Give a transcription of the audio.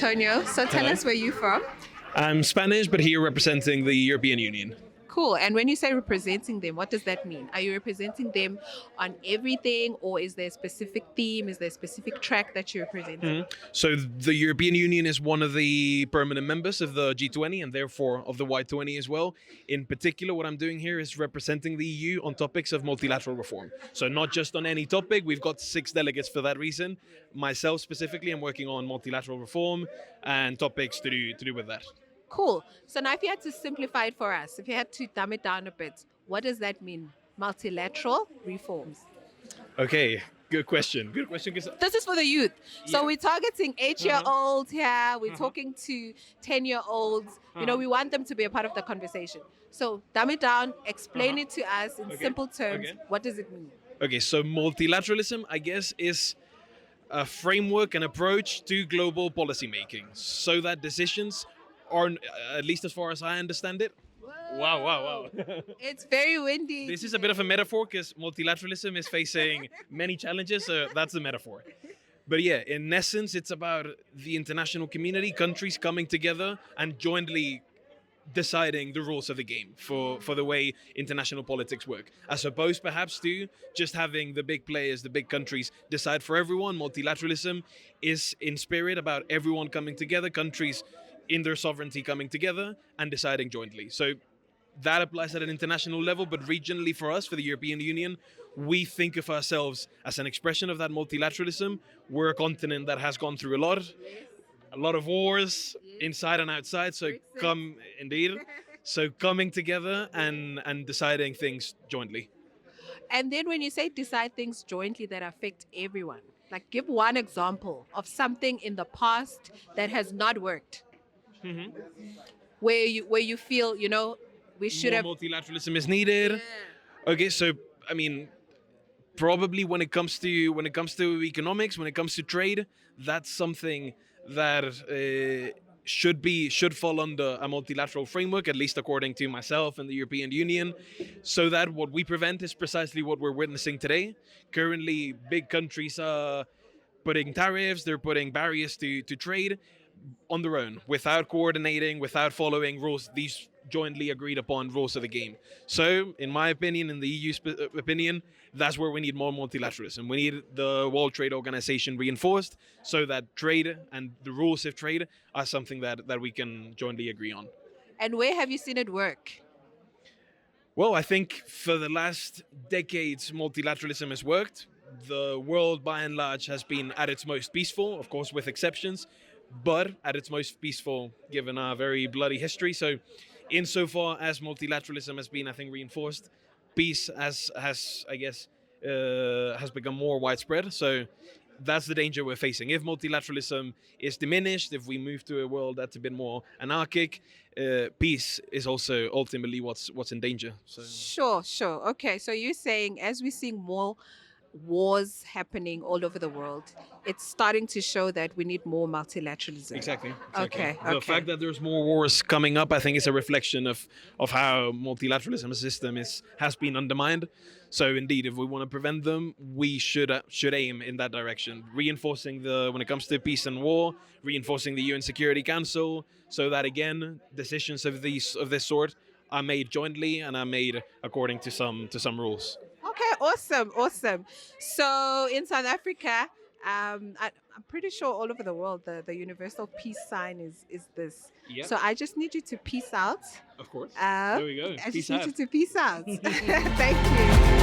Antonio. So tell Hello. us where you're from. I'm Spanish, but here representing the European Union. Cool. And when you say representing them, what does that mean? Are you representing them on everything, or is there a specific theme? Is there a specific track that you're representing? So the European Union is one of the permanent members of the G20 and therefore of the Y20 as well. In particular, what I'm doing here is representing the EU on topics of multilateral reform. So not just on any topic. We've got 6 delegates for that reason. Myself specifically, I'm working on multilateral reform and topics to do with that. Cool. So now if you had to simplify it for us, if you had to dumb it down a bit, what does that mean? Multilateral reforms. Okay, good question. Good question. This is for the youth. So Yeah. we're targeting 8-year-olds here. We're talking to 10-year-olds. You know, we want them to be a part of the conversation. So dumb it down, explain it to us in simple terms. Okay. What does it mean? Okay, so multilateralism, I guess, is a framework and approach to global policy making so that decisions are, at least as far as I understand it. Wow. It's very windy. This is a bit of a metaphor because multilateralism is facing many challenges, so that's the metaphor. But yeah, in essence, it's about the international community, countries coming together and jointly deciding the rules of the game for the way international politics work, as opposed perhaps to just having the big players, the big countries decide for everyone. Multilateralism is in spirit about everyone coming together, countries in their sovereignty coming together and deciding jointly. So that applies at an international level, but regionally for us, for the European Union, we think of ourselves as an expression of that multilateralism. We're a continent that has gone through a lot of wars inside and outside. So coming together and deciding things jointly. And then when you say decide things jointly that affect everyone, like give one example of something in the past that has not worked. Where you feel, you know, we should have. Multilateralism is needed. Okay, so I mean, probably when it comes to economics, when it comes to trade, that's something that should fall under a multilateral framework, at least according to myself and the European Union, so that what we prevent is precisely what we're witnessing today. Currently, big countries are putting tariffs, they're putting barriers to trade on their own, without coordinating, without following rules, these jointly agreed upon rules of the game. So, in my opinion, in the EU's opinion, that's where we need more multilateralism. We need the World Trade Organization reinforced so that trade and the rules of trade are something that we can jointly agree on. And where have you seen it work? Well, I think for the last decades, multilateralism has worked. The world, by and large, has been at its most peaceful, of course, with exceptions, but at its most peaceful given our very bloody history. So insofar as multilateralism has been, I think, reinforced, peace has become more widespread. So that's the danger we're facing. If multilateralism is diminished, if we move to a world that's a bit more anarchic, peace is also ultimately what's in danger. So. Sure. Okay, so you're saying as we're seeing more wars happening all over the world, it's starting to show that we need more multilateralism. Exactly. Okay. The fact that there's more wars coming up, I think, is a reflection of how multilateralism system has been undermined. So indeed, if we want to prevent them, we should aim in that direction, reinforcing when it comes to peace and war, reinforcing the UN Security Council, so that again decisions of this sort are made jointly and are made according to some rules. Okay, awesome. So in South Africa, I'm pretty sure all over the world, the universal peace sign is this. Yep. So I just need you to peace out. Of course. There we go. I Peace just need out. you to peace out. Thank you.